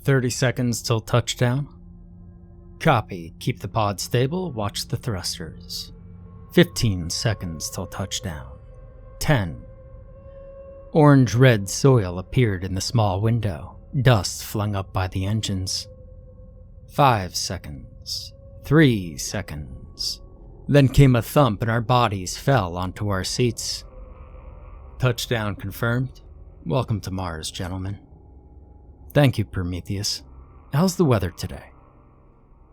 30 seconds till touchdown. Copy. Keep the pod stable. Watch the thrusters. 15 seconds till touchdown. 10. Orange-red soil appeared in the small window, dust flung up by the engines. 5 seconds. 3 seconds. Then came a thump and our bodies fell onto our seats. Touchdown confirmed. Welcome to Mars, gentlemen. Thank you, Prometheus. How's the weather today?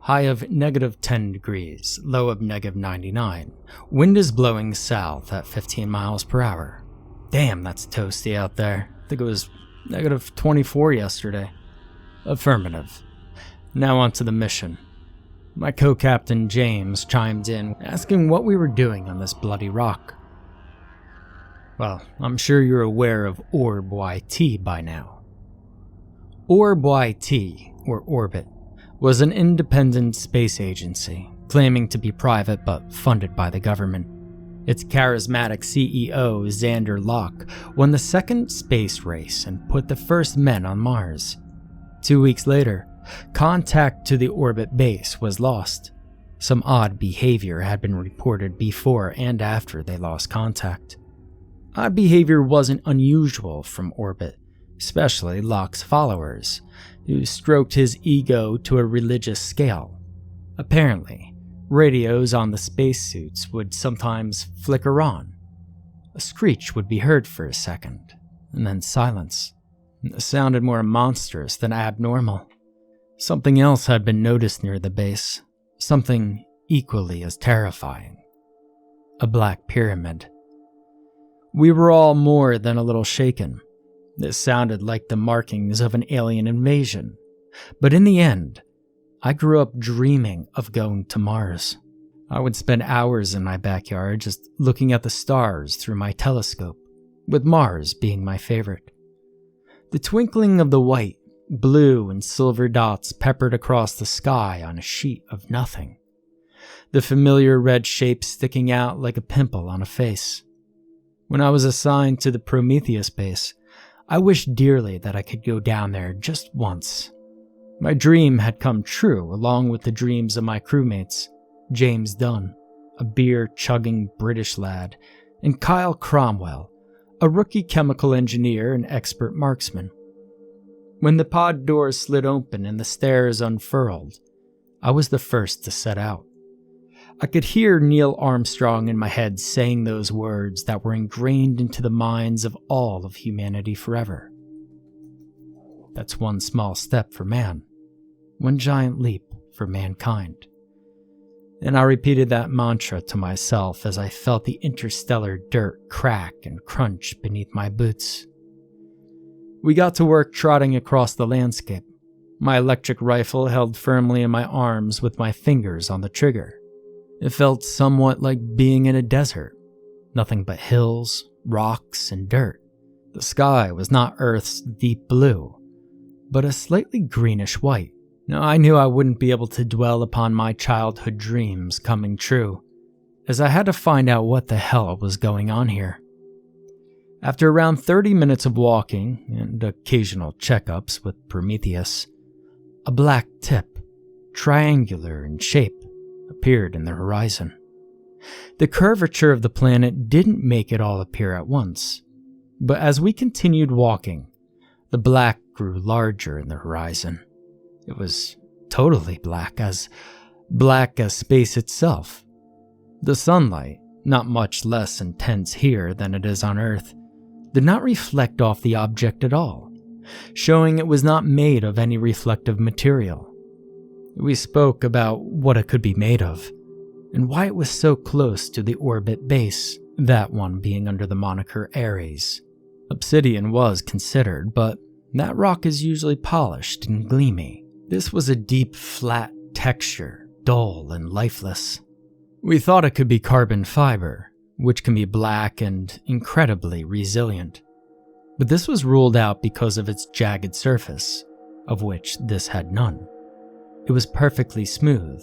High of -10 degrees, low of -99. Wind is blowing south at 15 miles per hour. Damn, that's toasty out there. I think it was -24 yesterday. Affirmative. Now on to the mission. My co-captain James chimed in, asking what we were doing on this bloody rock. Well, I'm sure you're aware of OrbYT by now. OrbYT, or Orbit, was an independent space agency, claiming to be private but funded by the government. Its charismatic CEO, Xander won the second space race and put the first men on Mars. 2 weeks later, contact to the orbit base was lost. Some odd behavior had been reported before and after they lost contact. Odd behavior wasn't unusual from Orbit, especially Locke's followers, who stroked his ego to a religious scale. Apparently, radios on the spacesuits would sometimes flicker on. A screech would be heard for a second, and then silence. It sounded more monstrous than abnormal. Something else had been noticed near the base, something equally as terrifying. A black pyramid. We were all more than a little shaken. This sounded like the markings of an alien invasion. But in the end, I grew up dreaming of going to Mars. I would spend hours in my backyard just looking at the stars through my telescope, with Mars being my favorite. The twinkling of the white, blue, and silver dots peppered across the sky on a sheet of nothing. The familiar red shape sticking out like a pimple on a face. When I was assigned to the Prometheus base, I wished dearly that I could go down there just once. My dream had come true along with the dreams of my crewmates, James Dunn, a beer-chugging British lad, and Kyle Cromwell, a rookie chemical engineer and expert marksman. When the pod doors slid open and the stairs unfurled, I was the first to set out. I could hear Neil Armstrong in my head saying those words that were ingrained into the minds of all of humanity forever. That's one small step for man, one giant leap for mankind. And I repeated that mantra to myself as I felt the interstellar dirt crack and crunch beneath my boots. We got to work trotting across the landscape, my electric rifle held firmly in my arms with my fingers on the trigger. It felt somewhat like being in a desert. Nothing but hills, rocks, and dirt. The sky was not Earth's deep blue, but a slightly greenish white. Now, I knew I wouldn't be able to dwell upon my childhood dreams coming true, as I had to find out what the hell was going on here. After around 30 minutes of walking and occasional checkups with Prometheus, a black tip, triangular in shape, appeared in the horizon. The curvature of the planet didn't make it all appear at once, but as we continued walking, the black grew larger in the horizon. It was totally black as space itself. The sunlight, not much less intense here than it is on Earth, did not reflect off the object at all, showing it was not made of any reflective material. We spoke about what it could be made of, and why it was so close to the orbit base, that one being under the moniker Aries. Obsidian was considered, but that rock is usually polished and gleamy. This was a deep, flat texture, dull and lifeless. We thought it could be carbon fiber, which can be black and incredibly resilient. But this was ruled out because of its jagged surface, of which this had none. It was perfectly smooth,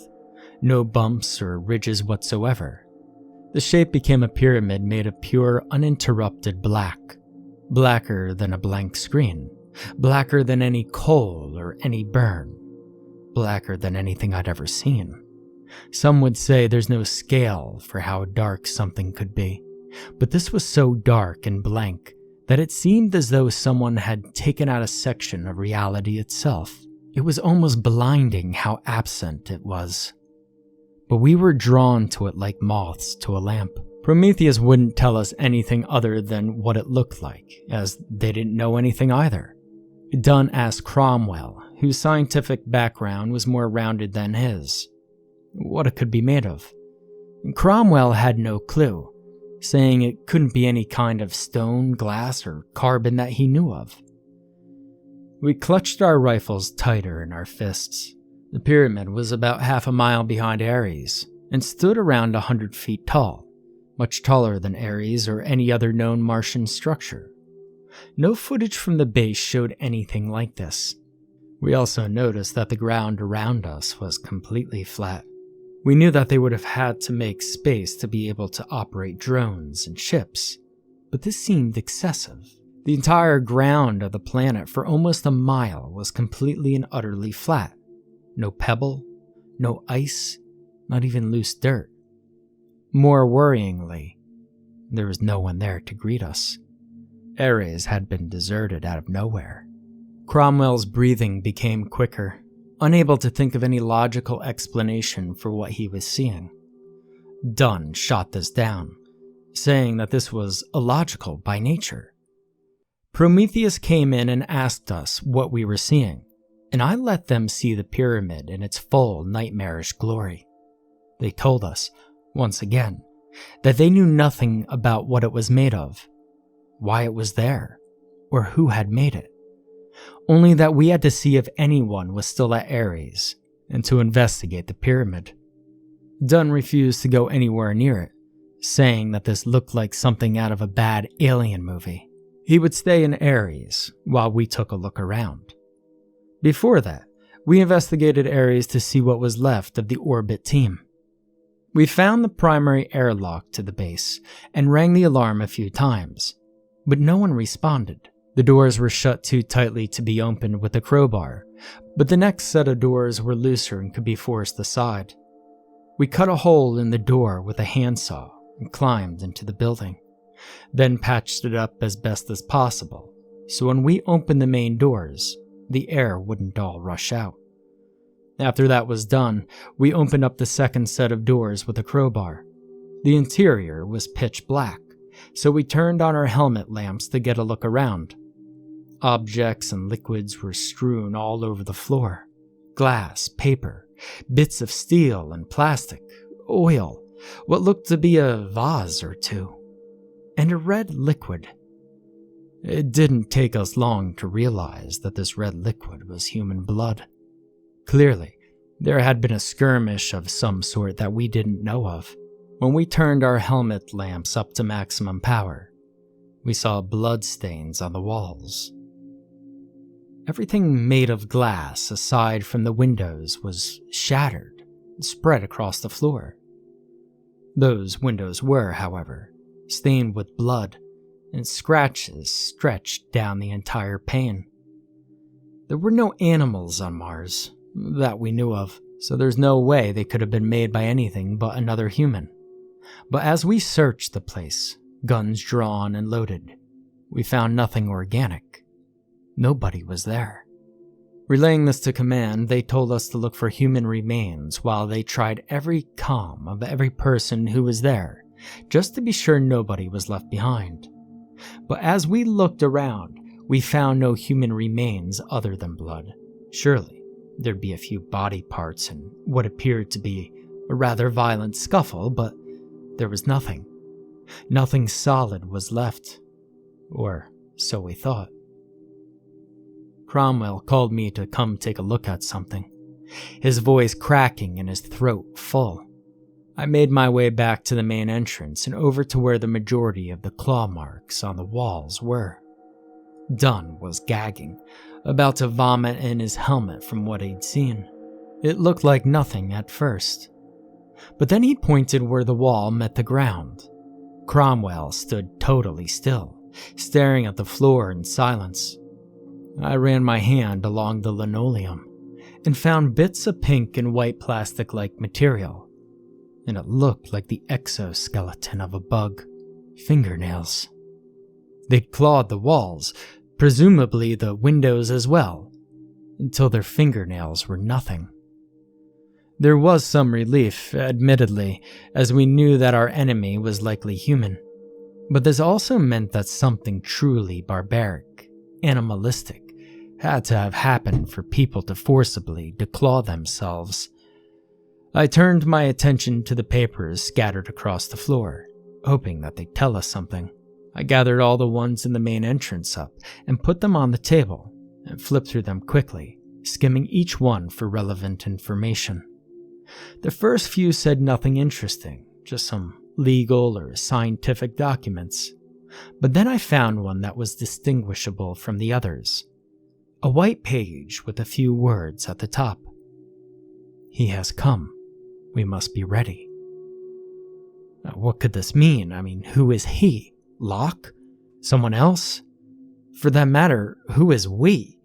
no bumps or ridges whatsoever. The shape became a pyramid made of pure, uninterrupted black, blacker than a blank screen, Blacker than any coal or any burn. Blacker than anything I'd ever seen. Some would say there's no scale for how dark something could be, but this was so dark and blank that it seemed as though someone had taken out a section of reality itself. It was almost blinding how absent it was. But we were drawn to it like moths to a lamp. Prometheus wouldn't tell us anything other than what it looked like, as they didn't know anything either. Dunn asked Cromwell, whose scientific background was more rounded than his, what it could be made of. Cromwell had no clue, saying it couldn't be any kind of stone, glass, or carbon that he knew of. We clutched our rifles tighter in our fists. The pyramid was about half a mile behind Aries and stood around 100 feet tall, much taller than Aries or any other known Martian structure. No footage from the base showed anything like this. We also noticed that the ground around us was completely flat. We knew that they would have had to make space to be able to operate drones and ships, but this seemed excessive. The entire ground of the planet for almost a mile was completely and utterly flat. No pebble, no ice, not even loose dirt. More worryingly, there was no one there to greet us. Aries had been deserted out of nowhere. Cromwell's breathing became quicker, unable to think of any logical explanation for what he was seeing. Dunn shot this down, saying that this was illogical by nature. Prometheus came in and asked us what we were seeing, and I let them see the pyramid in its full nightmarish glory. They told us, once again, that they knew nothing about what it was made of, why it was there, or who had made it. Only that we had to see if anyone was still at Aries, and to investigate the pyramid. Dunn refused to go anywhere near it, saying that this looked like something out of a bad alien movie. He would stay in Aries while we took a look around. Before that, we investigated Aries to see what was left of the OrbYT team. We found the primary airlock to the base and rang the alarm a few times, but no one responded. The doors were shut too tightly to be opened with a crowbar, but the next set of doors were looser and could be forced aside. We cut a hole in the door with a handsaw and climbed into the building, then patched it up as best as possible, so when we opened the main doors, the air wouldn't all rush out. After that was done, we opened up the second set of doors with a crowbar. The interior was pitch black, so we turned on our helmet lamps to get a look around. Objects and liquids were strewn all over the floor. Glass, paper, bits of steel and plastic, oil, what looked to be a vase or two, and a red liquid. It didn't take us long to realize that this red liquid was human blood. Clearly, there had been a skirmish of some sort that we didn't know of. When we turned our helmet lamps up to maximum power, we saw blood stains on the walls. Everything made of glass, aside from the windows, was shattered and spread across the floor. Those windows were, however, stained with blood, and scratches stretched down the entire pane. There were no animals on Mars, that we knew of, so there's no way they could have been made by anything but another human. But as we searched the place, guns drawn and loaded, we found nothing organic. Nobody was there. Relaying this to command, they told us to look for human remains while they tried every comm of every person who was there, just to be sure nobody was left behind. But as we looked around, we found no human remains other than blood. Surely, there'd be a few body parts and what appeared to be a rather violent scuffle, but there was nothing. Nothing solid was left. Or so we thought. Cromwell called me to come take a look at something, his voice cracking and his throat full. I made my way back to the main entrance and over to where the majority of the claw marks on the walls were. Dunn was gagging, about to vomit in his helmet from what he'd seen. It looked like nothing at first. But then he pointed where the wall met the ground. Cromwell stood totally still, staring at the floor in silence. I ran my hand along the linoleum and found bits of pink and white plastic-like material, and it looked like the exoskeleton of a bug. Fingernails. They'd clawed the walls, presumably the windows as well, until their fingernails were nothing. There was some relief, admittedly, as we knew that our enemy was likely human, but this also meant that something truly barbaric, animalistic, had to have happened for people to forcibly declaw themselves. I turned my attention to the papers scattered across the floor, hoping that they'd tell us something. I gathered all the ones in the main entrance up and put them on the table and flipped through them quickly, skimming each one for relevant information. The first few said nothing interesting, just some legal or scientific documents. But then I found one that was distinguishable from the others. A white page with a few words at the top. "He has come. We must be ready." Now, what could this mean? I mean, who is he? Locke? Someone else? For that matter, who is we?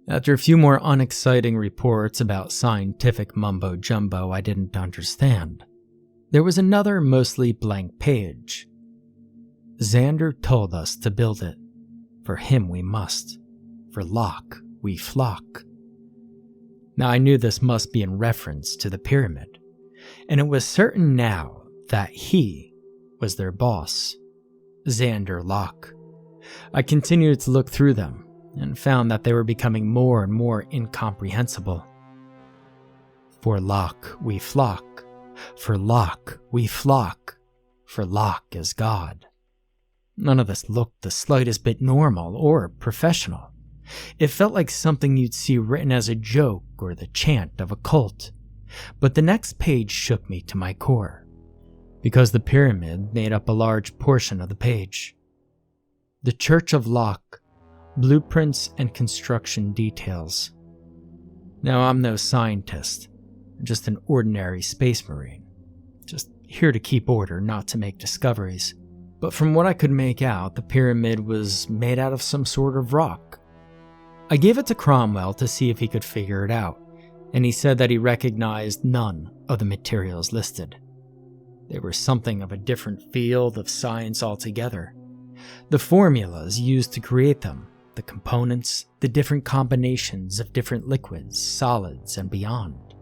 After a few more unexciting reports about scientific mumbo-jumbo I didn't understand, there was another mostly blank page. Xander told us to build it. For him we must. For Locke we flock. Now I knew this must be in reference to the pyramid, and it was certain now that he was their boss, Xander Locke. I continued to look through them and found that they were becoming more and more incomprehensible. For Locke we flock, for Locke we flock, for Locke is God. None of this looked the slightest bit normal or professional. It felt like something you'd see written as a joke or the chant of a cult. But the next page shook me to my core, because the pyramid made up a large portion of the page. The Church of Locke, blueprints and construction details. Now I'm no scientist, just an ordinary space marine, just here to keep order, not to make discoveries. But from what I could make out, the pyramid was made out of some sort of rock. I gave it to Cromwell to see if he could figure it out, and he said that he recognized none of the materials listed. They were something of a different field of science altogether. The formulas used to create them, the components, the different combinations of different liquids, solids, and beyond.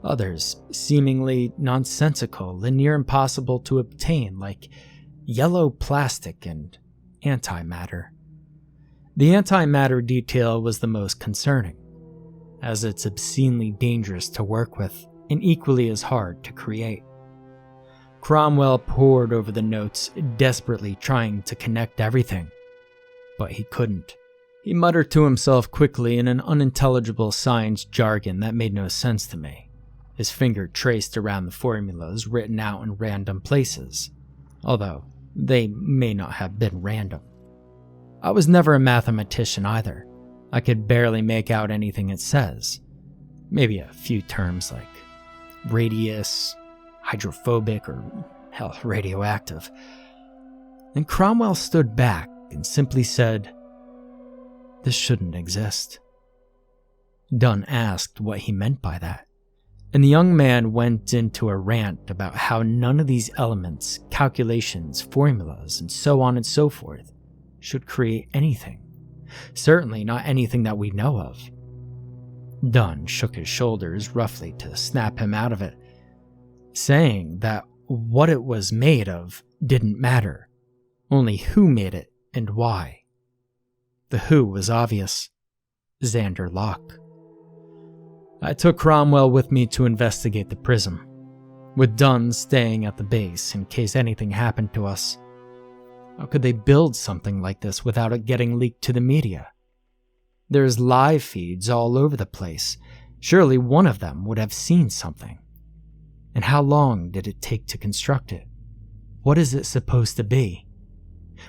Others seemingly nonsensical and near impossible to obtain, like yellow plastic and antimatter. The antimatter detail was the most concerning, as it's obscenely dangerous to work with and equally as hard to create. Cromwell pored over the notes, desperately trying to connect everything, but he couldn't. He muttered to himself quickly in an unintelligible science jargon that made no sense to me. His finger traced around the formulas written out in random places, although they may not have been random. I was never a mathematician either. I could barely make out anything it says. Maybe a few terms like radius, hydrophobic, or hell, radioactive. Then Cromwell stood back and simply said, "This shouldn't exist." Dunn asked what he meant by that, and the young man went into a rant about how none of these elements, calculations, formulas, and so on and so forth should create anything. Certainly not anything that we know of. Dunn shook his shoulders roughly to snap him out of it, saying that what it was made of didn't matter, only who made it and why. The who was obvious: Xander Locke. I took Cromwell with me to investigate the prism, with Dunn staying at the base in case anything happened to us. How could they build something like this without it getting leaked to the media? There's live feeds all over the place. Surely one of them would have seen something. And how long did it take to construct it? What is it supposed to be?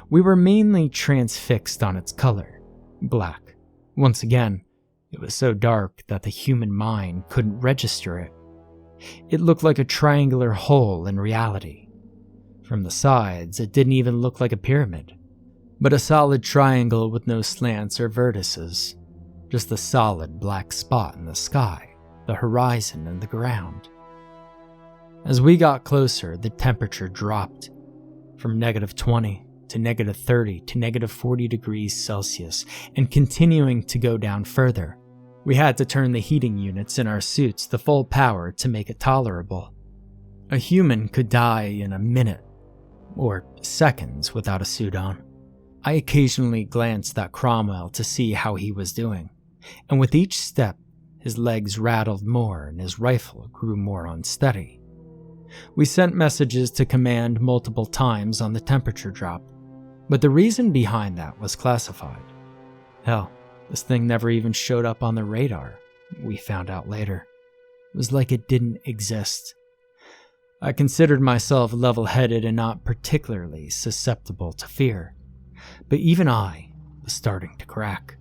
We were mainly transfixed on its color, black. Once again, it was so dark that the human mind couldn't register it. It looked like a triangular hole in reality. From the sides, it didn't even look like a pyramid. but a solid triangle with no slants or vertices, just a solid black spot in the sky, the horizon, and the ground. As we got closer, the temperature dropped from -20 to -30 to -40 degrees Celsius, and continuing to go down further. We had to turn the heating units in our suits to full power to make it tolerable. A human could die in a minute, or seconds, without a suit on. I occasionally glanced at Cromwell to see how he was doing, and with each step, his legs rattled more and his rifle grew more unsteady. We sent messages to command multiple times on the temperature drop, but the reason behind that was classified. Hell, this thing never even showed up on the radar, we found out later. It was like it didn't exist. I considered myself level-headed and not particularly susceptible to fear, but even I was starting to crack.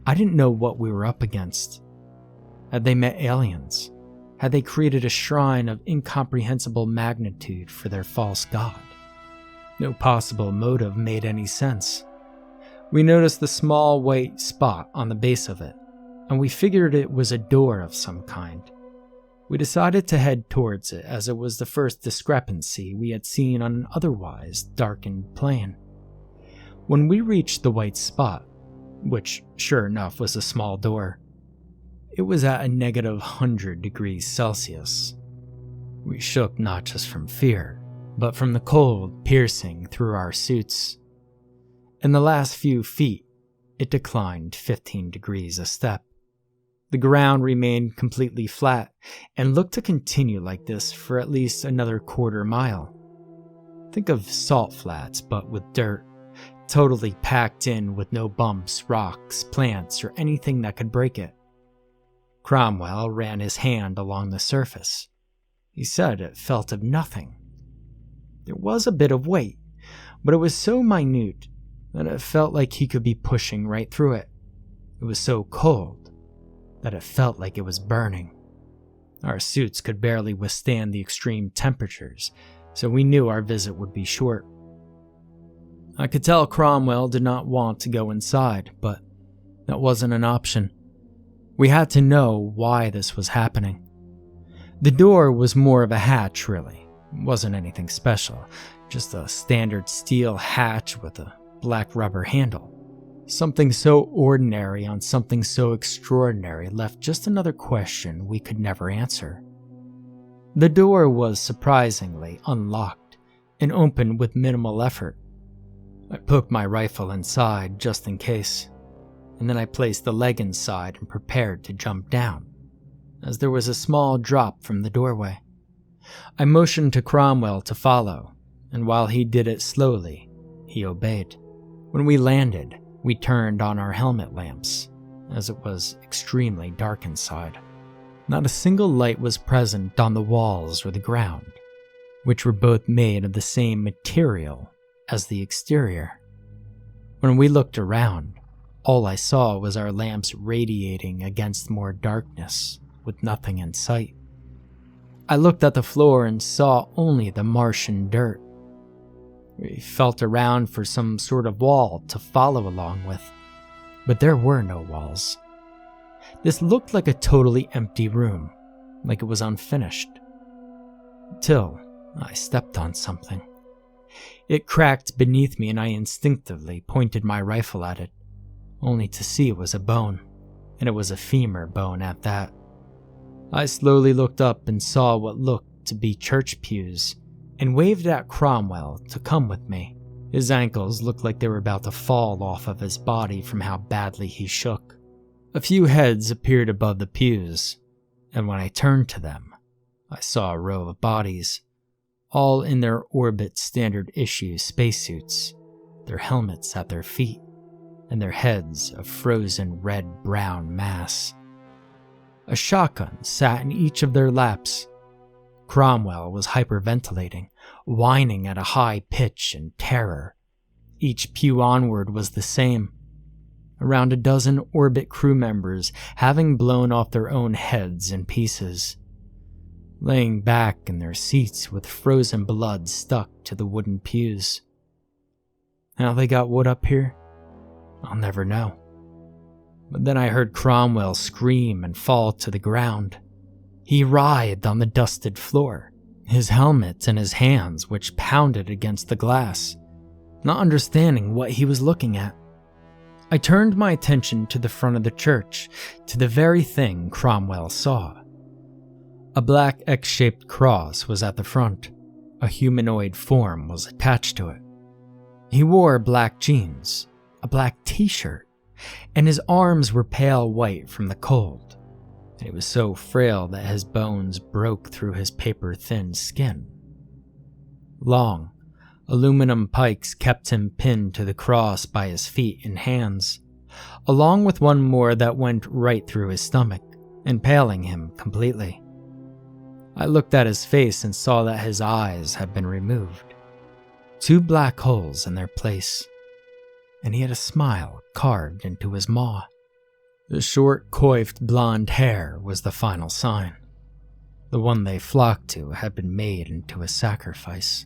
I didn't know what we were up against. Had they met aliens? Had they created a shrine of incomprehensible magnitude for their false god? No possible motive made any sense. We noticed the small white spot on the base of it, and we figured it was a door of some kind. We decided to head towards it as it was the first discrepancy we had seen on an otherwise darkened plane. When we reached the white spot, which sure enough was a small door, it was at a -100 degrees Celsius. We shook not just from fear, but from the cold piercing through our suits. In the last few feet, it declined 15 degrees a step. The ground remained completely flat and looked to continue like this for at least another quarter mile. Think of salt flats, but with dirt, totally packed in with no bumps, rocks, plants, or anything that could break it. Cromwell ran his hand along the surface. He said it felt of nothing. There was a bit of weight, but it was so minute that it felt like he could be pushing right through it. It was so cold that it felt like it was burning. Our suits could barely withstand the extreme temperatures, so we knew our visit would be short. I could tell Cromwell did not want to go inside, but that wasn't an option. We had to know why this was happening. The door was more of a hatch, really. It wasn't anything special, just a standard steel hatch with a black rubber handle. Something so ordinary on something so extraordinary left just another question we could never answer. The door was surprisingly unlocked and opened with minimal effort. I poked my rifle inside just in case, and then I placed the leg inside and prepared to jump down, as there was a small drop from the doorway. I motioned to Cromwell to follow, and while he did it slowly, he obeyed. When we landed, we turned on our helmet lamps, as it was extremely dark inside. Not a single light was present on the walls or the ground, which were both made of the same material as the exterior. When we looked around, all I saw was our lamps radiating against more darkness, with nothing in sight. I looked at the floor and saw only the Martian dirt. We felt around for some sort of wall to follow along with, but there were no walls. This looked like a totally empty room, like it was unfinished. Till I stepped on something. It cracked beneath me and I instinctively pointed my rifle at it, only to see it was a bone, and it was a femur bone at that. I slowly looked up and saw what looked to be church pews, and waved at Cromwell to come with me. His ankles looked like they were about to fall off of his body from how badly he shook. A few heads appeared above the pews, and when I turned to them, I saw a row of bodies, all in their OrbYT standard issue spacesuits, their helmets at their feet, and their heads a frozen red-brown mass. A shotgun sat in each of their laps. Cromwell was hyperventilating, whining at a high pitch in terror. Each pew onward was the same. Around a dozen OrbYT crew members having blown off their own heads in pieces, laying back in their seats with frozen blood stuck to the wooden pews. How they got wood up here? I'll never know. But then I heard Cromwell scream and fall to the ground. He writhed on the dusted floor, his helmet in his hands which pounded against the glass, not understanding what he was looking at. I turned my attention to the front of the church, to the very thing Cromwell saw. A black X-shaped cross was at the front. A humanoid form was attached to it. He wore black jeans, a black t-shirt, and his arms were pale white from the cold. He was so frail that his bones broke through his paper-thin skin. Long, aluminum pikes kept him pinned to the cross by his feet and hands, along with one more that went right through his stomach, impaling him completely. I looked at his face and saw that his eyes had been removed, 2 black holes in their place, and he had a smile carved into his maw. The short, coiffed blonde hair was the final sign. The one they flocked to had been made into a sacrifice.